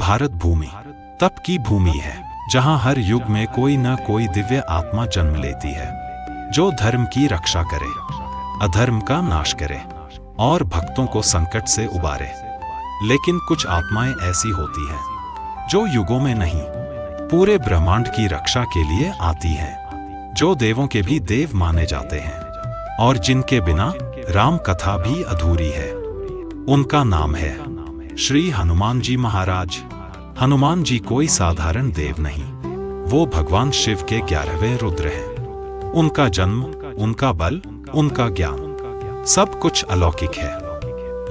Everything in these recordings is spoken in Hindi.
भारत भूमि तप की भूमि है, जहां हर युग में कोई न कोई दिव्य आत्मा जन्म लेती है, जो धर्म की रक्षा करे, अधर्म का नाश करे और भक्तों को संकट से उबारे। लेकिन कुछ आत्माएं ऐसी होती हैं जो युगों में नहीं, पूरे ब्रह्मांड की रक्षा के लिए आती हैं, जो देवों के भी देव माने जाते हैं और जिनके बिना राम कथा भी अधूरी है। उनका नाम है श्री हनुमान जी महाराज। हनुमान जी कोई साधारण देव नहीं, वो भगवान शिव के 11वें रुद्र हैं। उनका जन्म, उनका बल, उनका ज्ञान सब कुछ अलौकिक है।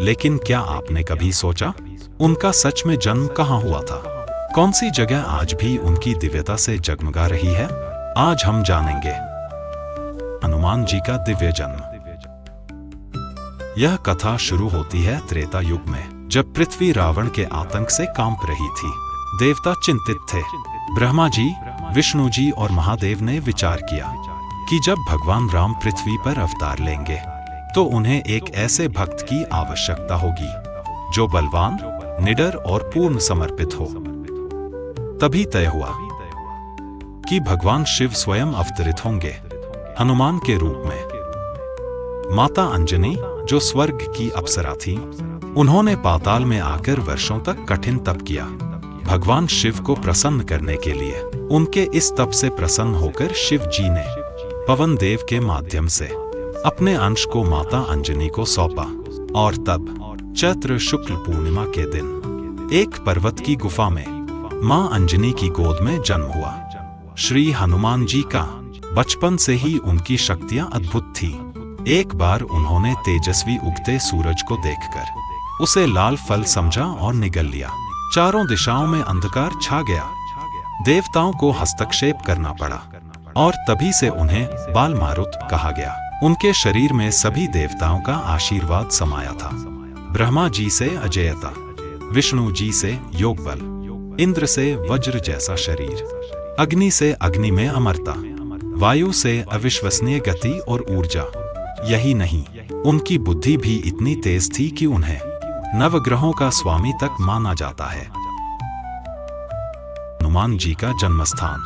लेकिन क्या आपने कभी सोचा उनका सच में जन्म कहाँ हुआ था? कौन सी जगह आज भी उनकी दिव्यता से जगमगा रही है? आज हम जानेंगे हनुमान जी का दिव्य जन्म। यह कथा शुरू होती है त्रेता युग में, जब पृथ्वी रावण के आतंक से कांप रही थी। देवता चिंतित थे। ब्रह्मा जी, विष्णु जी और महादेव ने विचार किया कि जब भगवान राम पृथ्वी पर अवतार लेंगे तो उन्हें एक ऐसे भक्त की आवश्यकता होगी जो बलवान, निडर और पूर्ण समर्पित हो। तभी तय हुआ कि भगवान शिव स्वयं अवतरित होंगे हनुमान के रूप में। माता अंजनी, जो स्वर्ग की अप्सरा थी, उन्होंने पाताल में आकर वर्षों तक कठिन तप किया भगवान शिव को प्रसन्न करने के लिए। उनके इस तप से प्रसन्न होकर शिव जी ने पवन देव के माध्यम से अपने अंश को माता अंजनी को सौंपा और तब चैत्र शुक्ल पूर्णिमा के दिन एक पर्वत की गुफा में मां अंजनी की गोद में जन्म हुआ। श्री हनुमान जी का बचपन से ही उनकी शक्तियां अद्भुत थी। एक बार उन्होंने तेजस्वी उगते सूरज को देखकर उसे लाल फल समझा और निगल लिया। चारों दिशाओं में अंधकार छा गया। देवताओं को हस्तक्षेप करना पड़ा और तभी से उन्हें बाल मारुत कहा गया। उनके शरीर में सभी देवताओं का आशीर्वाद समाया था। ब्रह्मा जी से अजेयता, विष्णु जी से योग बल, इंद्र से वज्र जैसा शरीर, अग्नि से अग्नि में अमरता, वायु से अविश्वसनीय गति और ऊर्जा। यही नहीं, उनकी बुद्धि भी इतनी तेज थी कि उन्हें नवग्रहों का स्वामी तक माना जाता है। हनुमान जी का जन्मस्थान।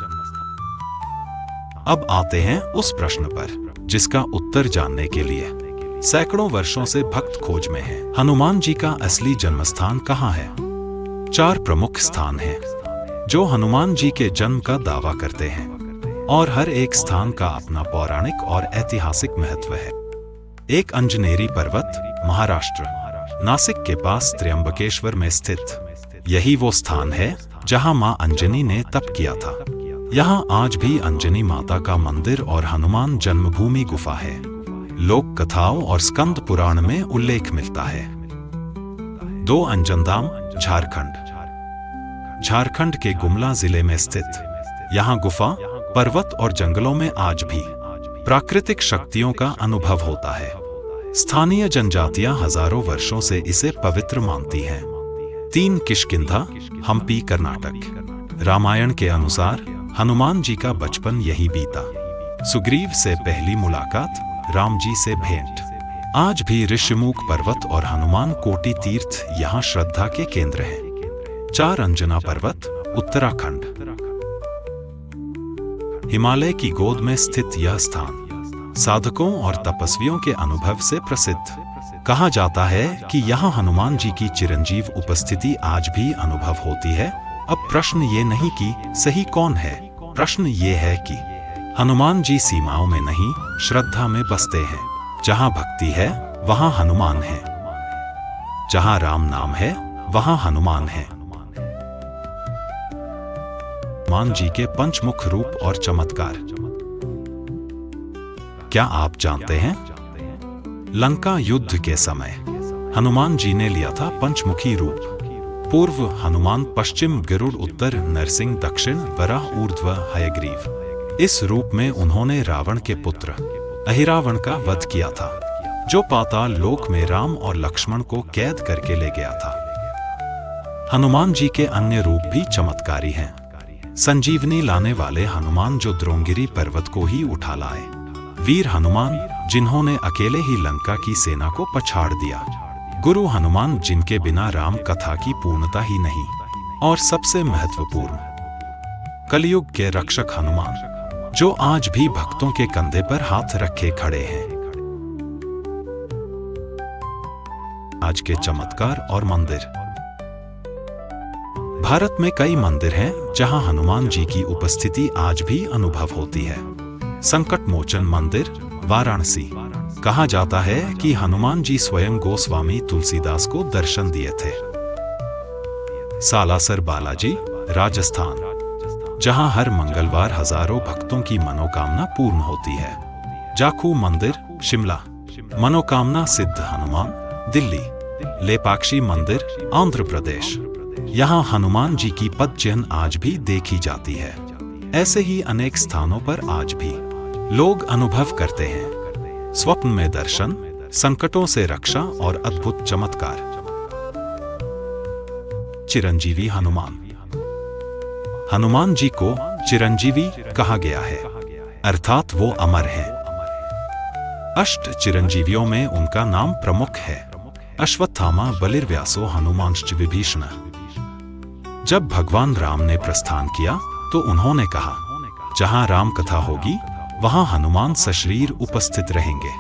अब आते हैं उस प्रश्न पर जिसका उत्तर जानने के लिए सैकड़ों वर्षों से भक्त खोज में हैं। हनुमान जी का असली जन्मस्थान कहाँ है? 4 प्रमुख स्थान हैं जो हनुमान जी के जन्म का दावा करते हैं और हर एक स्थान का अपना पौराणिक और ऐतिहासिक महत्व है। एक अंजनेरी पर्वत, महाराष्ट्र, नासिक के पास त्र्यंबकेश्वर में स्थित। यही वो स्थान है जहां मां अंजनी ने तप किया था। यहां आज भी अंजनी माता का मंदिर और हनुमान जन्मभूमि गुफा है। लोक कथाओं और स्कंद पुराण में उल्लेख मिलता है। 2 अंजनधाम, झारखंड। झारखंड के गुमला जिले में स्थित यहां गुफा, पर्वत और जंगलों में आज भी प्राकृतिक शक्तियों का अनुभव होता है। स्थानीय जनजातियां हजारों वर्षों से इसे पवित्र मानती हैं। 3 किष्किंधा, हम्पी, कर्नाटक। रामायण के अनुसार हनुमान जी का बचपन यही बीता। सुग्रीव से पहली मुलाकात, राम जी से भेंट। आज भी ऋषिमुख पर्वत और हनुमान कोटि तीर्थ यहाँ श्रद्धा के केंद्र हैं। 4 अंजना पर्वत, उत्तराखंड। हिमालय की गोद में स्थित यह स्थान साधकों और तपस्वियों के अनुभव से प्रसिद्ध। कहा जाता है कि यहाँ हनुमान जी की चिरंजीव उपस्थिति आज भी अनुभव होती है। अब प्रश्न ये नहीं कि सही कौन है, प्रश्न ये है कि हनुमान जी सीमाओं में नहीं, श्रद्धा में बसते हैं। जहाँ भक्ति है वहाँ हनुमान है, जहाँ राम नाम है वहाँ हनुमान है। हनुमान जी के पंचमुख रूप और चमत्कार। क्या आप जानते हैं? लंका युद्ध के समय हनुमान जी ने लिया था पंचमुखी रूप। पूर्व हनुमान, पश्चिम गरुड़, उत्तर नरसिंह, दक्षिण वराह, ऊर्ध्व हयग्रीव। इस रूप में उन्होंने रावण के पुत्र अहिरावण का वध किया था, जो पाताल लोक में राम और लक्ष्मण को कैद करके ले गया था। हनुमान जी के अन्य रूप भी चमत्कारी हैं। संजीवनी लाने वाले हनुमान, जो द्रोणगिरी पर्वत को ही उठा लाए। वीर हनुमान, जिन्होंने अकेले ही लंका की सेना को पछाड़ दिया। गुरु हनुमान, जिनके बिना राम कथा की पूर्णता ही नहीं। और सबसे महत्वपूर्ण, कलयुग के रक्षक हनुमान, जो आज भी भक्तों के कंधे पर हाथ रखे खड़े हैं। आज के चमत्कार और मंदिर। भारत में कई मंदिर हैं जहां हनुमान जी की उपस्थिति आज भी अनुभव होती है। संकट मोचन मंदिर, वाराणसी। कहा जाता है कि हनुमान जी स्वयं गोस्वामी तुलसीदास को दर्शन दिए थे। सालासर बालाजी, राजस्थान, जहां हर मंगलवार हजारों भक्तों की मनोकामना पूर्ण होती है। जाखू मंदिर, शिमला, मनोकामना सिद्ध हनुमान, दिल्ली। लेपाक्षी मंदिर, आंध्र प्रदेश, यहां हनुमान जी की पद चिन्ह आज भी देखी जाती है। ऐसे ही अनेक स्थानों पर आज भी लोग अनुभव करते हैं स्वप्न में दर्शन, संकटों से रक्षा और अद्भुत चमत्कार। चिरंजीवी हनुमान। हनुमान जी को चिरंजीवी कहा गया है, अर्थात वो अमर हैं। अष्ट चिरंजीवियों में उनका नाम प्रमुख है। अश्वत्थामा, बलिर्व्यासो, हनुमांश्च विभीषण। जब भगवान राम ने प्रस्थान किया तो उन्होंने कहा, जहां राम कथा होगी वहां हनुमान सशरीर उपस्थित रहेंगे।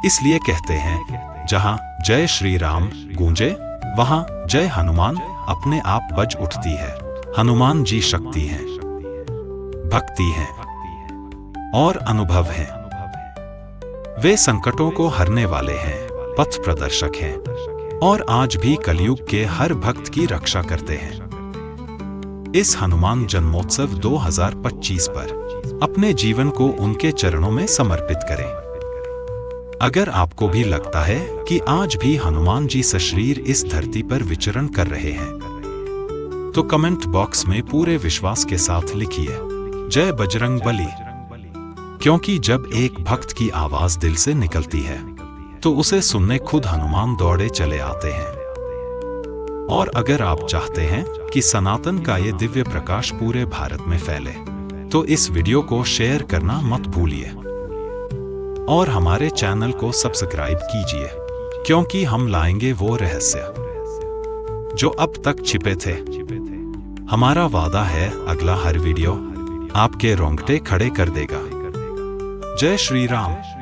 इसलिए कहते हैं, जहां जय श्री राम गूंजे वहां जय हनुमान अपने आप बज उठती है। हनुमान जी शक्ति हैं, भक्ति हैं और अनुभव हैं। वे संकटों को हरने वाले हैं, पथ प्रदर्शक हैं और आज भी कलयुग के हर भक्त की रक्षा करते हैं। इस हनुमान जन्मोत्सव 2025 पर अपने जीवन को उनके चरणों में समर्पित करें। अगर आपको भी लगता है कि आज भी हनुमान जी सशरीर इस धरती पर विचरण कर रहे हैं, तो कमेंट बॉक्स में पूरे विश्वास के साथ लिखिए, जय बजरंग बली। क्योंकि जब एक भक्त की आवाज दिल से निकलती है तो उसे सुनने खुद हनुमान दौड़े चले आते हैं। और अगर आप चाहते हैं कि सनातन का ये दिव्य प्रकाश पूरे भारत में फैले, तो इस वीडियो को शेयर करना मत भूलिए और हमारे चैनल को सब्सक्राइब कीजिए, क्योंकि हम लाएंगे वो रहस्य जो अब तक छिपे थे। हमारा वादा है, अगला हर वीडियो आपके रोंगटे खड़े कर देगा। जय श्री राम।